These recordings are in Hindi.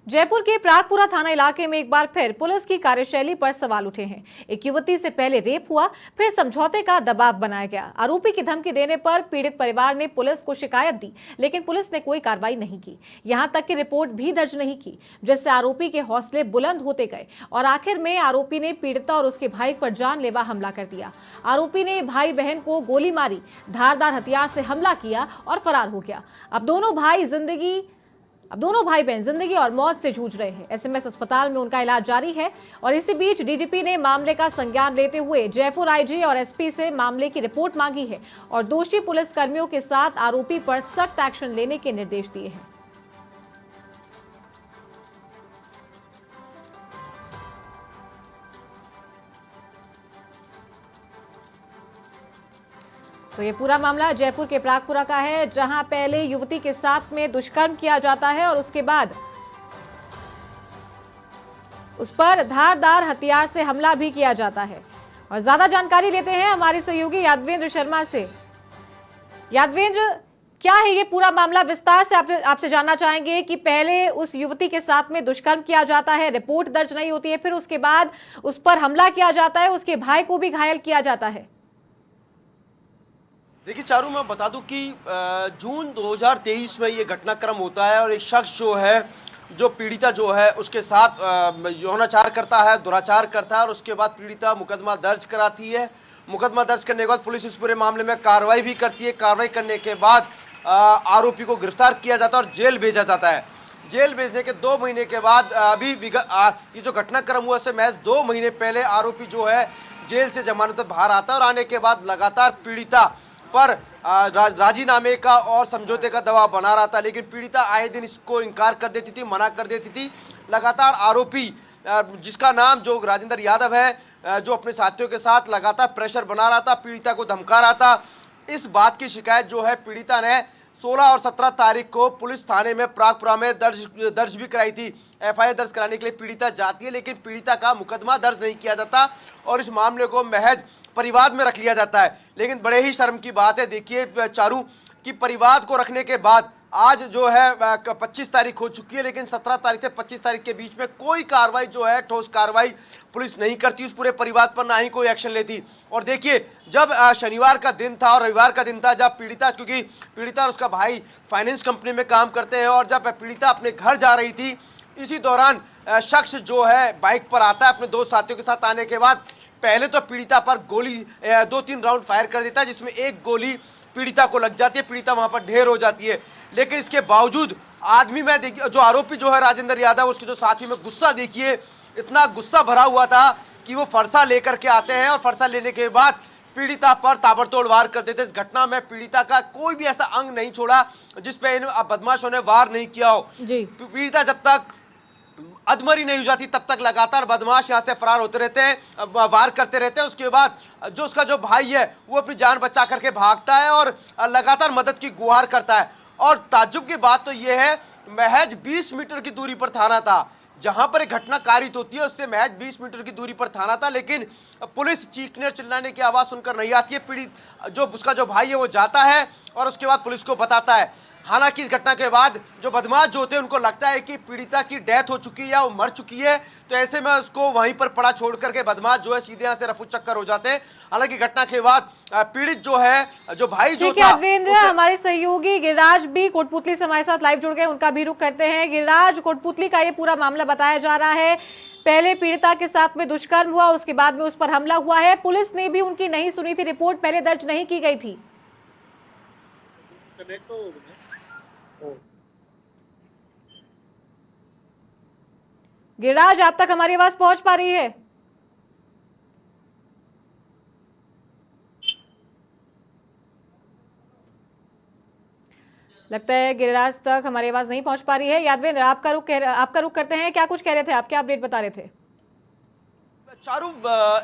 जयपुर के प्रागपुरा थाना इलाके में एक बार फिर पुलिस की कार्यशैली पर सवाल उठे हैं। एक युवती से पहले रेप हुआ, फिर समझौते का दबाव बनाया गया। आरोपी की धमकी देने पर पीड़ित परिवार ने पुलिस को शिकायत दी, लेकिन पुलिस ने कोई कार्रवाई नहीं की। यहां तक कि रिपोर्ट भी दर्ज नहीं की, जिससे आरोपी के हौसले बुलंद होते गए और आखिर में आरोपी ने पीड़िता और उसके भाई पर जानलेवा हमला कर दिया। आरोपी ने भाई बहन को गोली मारी, धारदार हथियार से हमला किया और फरार हो गया। अब दोनों भाई बहन जिंदगी और मौत से जूझ रहे हैं। एसएमएस अस्पताल में उनका इलाज जारी है और इसी बीच डीजीपी ने मामले का संज्ञान लेते हुए जयपुर आईजी और एसपी से मामले की रिपोर्ट मांगी है और दोषी पुलिसकर्मियों के साथ आरोपी पर सख्त एक्शन लेने के निर्देश दिए हैं। तो ये पूरा मामला जयपुर के प्रागपुरा का है, जहां पहले युवती के साथ में दुष्कर्म किया जाता है और उसके बाद उस पर धारदार हथियार से हमला भी किया जाता है। और ज्यादा जानकारी लेते हैं हमारे सहयोगी यादवेंद्र शर्मा से। यादवेंद्र, क्या है ये पूरा मामला? विस्तार से आपसे जानना चाहेंगे कि पहले उस युवती के साथ में दुष्कर्म किया जाता है, रिपोर्ट दर्ज नहीं होती है, फिर उसके बाद उस पर हमला किया जाता है, उसके भाई को भी घायल किया जाता है। देखिए चारू, मैं बता दूं कि जून 2023 में ये घटनाक्रम होता है और एक शख्स जो पीड़िता है उसके साथ यौनाचार करता है, दुराचार करता है और उसके बाद पीड़िता मुकदमा दर्ज कराती है। मुकदमा दर्ज करने के बाद पुलिस इस पूरे मामले में कार्रवाई भी करती है। कार्रवाई करने के बाद आरोपी को गिरफ्तार किया जाता है और जेल भेजा जाता है। जेल भेजने के 2 महीने के बाद अभी ये जो घटनाक्रम हुआ उससे महज 2 महीने पहले आरोपी जेल से जमानत पर बाहर आता है और आने के बाद लगातार पीड़िता पर राजीनामे का और समझौते का दबाव बना रहा था, लेकिन पीड़िता आए दिन इसको इनकार कर देती थी, मना कर देती थी। लगातार आरोपी जिसका नाम जो राजेंद्र यादव है, जो अपने साथियों के साथ लगातार प्रेशर बना रहा था, पीड़िता को धमका रहा था। इस बात की शिकायत पीड़िता ने 16 और 17 तारीख को पुलिस थाने में प्रागपुरा में दर्ज भी कराई थी। एफआईआर दर्ज कराने के लिए पीड़िता जाती है, लेकिन पीड़िता का मुकदमा दर्ज नहीं किया जाता और इस मामले को महज परिवाद में रख लिया जाता है। लेकिन बड़े ही शर्म की बात है, देखिए चारू, कि परिवाद को रखने के बाद आज 25 तारीख हो चुकी है, लेकिन 17 तारीख से 25 तारीख के बीच में कोई कार्रवाई ठोस कार्रवाई पुलिस नहीं करती, उस पूरे परिवार पर ना ही कोई एक्शन लेती। और देखिए, जब शनिवार का दिन था और रविवार का दिन था, जब क्योंकि पीड़िता और उसका भाई फाइनेंस कंपनी में काम करते हैं, और जब पीड़िता अपने घर जा रही थी, इसी दौरान शख्स बाइक पर आता है अपने 2 साथियों के साथ। आने के बाद पहले तो पीड़िता पर गोली 2-3 राउंड फायर कर देता है, जिसमें एक गोली पीड़िता को लग जाती है। पीड़िता वहां पर ढेर हो जाती है, लेकिन इसके बावजूद आदमी में देखिए, जो आरोपी राजेंद्र यादव, उसके जो साथी में गुस्सा देखिए, इतना गुस्सा भरा हुआ था कि वो फरसा लेकर के आते हैं और फरसा लेने के बाद पीड़िता पर ताबड़तोड़ वार कर देते। इस घटना में पीड़िता का कोई भी ऐसा अंग नहीं छोड़ा जिसपे इन बदमाशों ने वार नहीं किया हो। पीड़िता जब तक अधमरी नहीं हो जाती तब तक लगातार बदमाश यहाँ से फरार होते रहते हैं, वार करते रहते हैं। उसके बाद उसका भाई है वो अपनी जान बचा करके भागता है और लगातार मदद की गुहार करता है। और ताज्जुब की बात तो ये है, महज 20 मीटर की दूरी पर थाना था जहां पर एक घटना कारित होती है, उससे महज 20 मीटर की दूरी पर थाना था, लेकिन पुलिस चीखने और चिल्लाने की आवाज सुनकर नहीं आती है। पीड़ित उसका भाई है वो जाता है और उसके बाद पुलिस को बताता है। हालांकि इस घटना के बाद जो बदमाश होते हैं उनको लगता है कि पीड़िता की डेथ हो चुकी है या वो मर चुकी है, तो ऐसे में उसको वहीं पर पड़ा छोड़ करके बदमाश सीधे यहाँ से रफू चक्कर हो जाते हैं। हालांकि घटना के बाद पीड़ित जो भाई था, हमारे सहयोगी गिरिराज भी कोटपुतली से हमारे साथ लाइव जुड़ गए, उनका भी रुख करते हैं। गिरिराज, कोटपुतली का ये पूरा मामला बताया जा रहा है, पहले पीड़िता के साथ में दुष्कर्म हुआ, उसके बाद में उस पर हमला हुआ है, पुलिस ने भी उनकी नहीं सुनी थी, रिपोर्ट पहले दर्ज नहीं की गई थी। गिरिराज, आप तक हमारी आवाज पहुंच पा रही है? लगता है गिरिराज तक हमारी आवाज नहीं पहुंच पा रही है। यादवेंद्र, आपका रुख करते हैं, क्या कुछ कह रहे थे आप, क्या अपडेट बता रहे थे? चारू,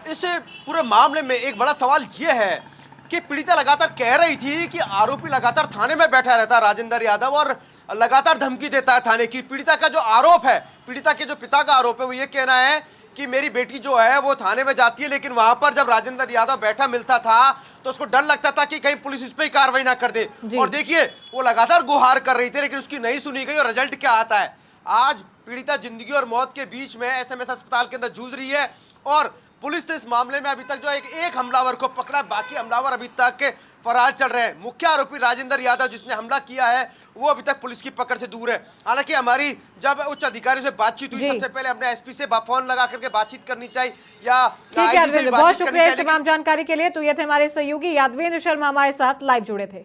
इस पूरे मामले में एक बड़ा सवाल यह है कि पीड़िता लगातार कह रही थी कि आरोपी लगातार थाने में बैठा रहता है राजेंद्र यादव और लगातार धमकी देता है थाने की। पीड़िता का जो आरोप है, पीड़िता के जो पिता का आरोप है, वो ये कहना है कि मेरी बेटी वो थाने में जाती है, लेकिन वहां पर जब राजेंद्र यादव बैठा मिलता था तो उसको डर लगता था कि कहीं पुलिस इस पे ही कार्रवाई ना कर दे। और देखिए, वो लगातार गुहार कर रही थी, लेकिन उसकी नहीं सुनी गई और रिजल्ट क्या आता है? आज पीड़िता जिंदगी और मौत के बीच में एसएमएस अस्पताल के अंदर जूझ रही है और पुलिस ने इस मामले में अभी तक जो एक हमलावर को पकड़ा, बाकी हमलावर अभी तक फरार चल रहे हैं। मुख्य आरोपी राजेंद्र यादव जिसने हमला किया है वो अभी तक पुलिस की पकड़ से दूर है। हालांकि हमारी जब उच्च अधिकारियों से बातचीत हुई, सबसे पहले हमने एसपी से फोन लगा करके बातचीत करनी चाहिए या ठीक है IG से अरविंद, बातचीत बहुत करनी शुक्रिया इस चाहिए, तमाम जानकारी के लिए। तो ये थे हमारे सहयोगी यादवेंद्र शर्मा, हमारे साथ लाइव जुड़े थे।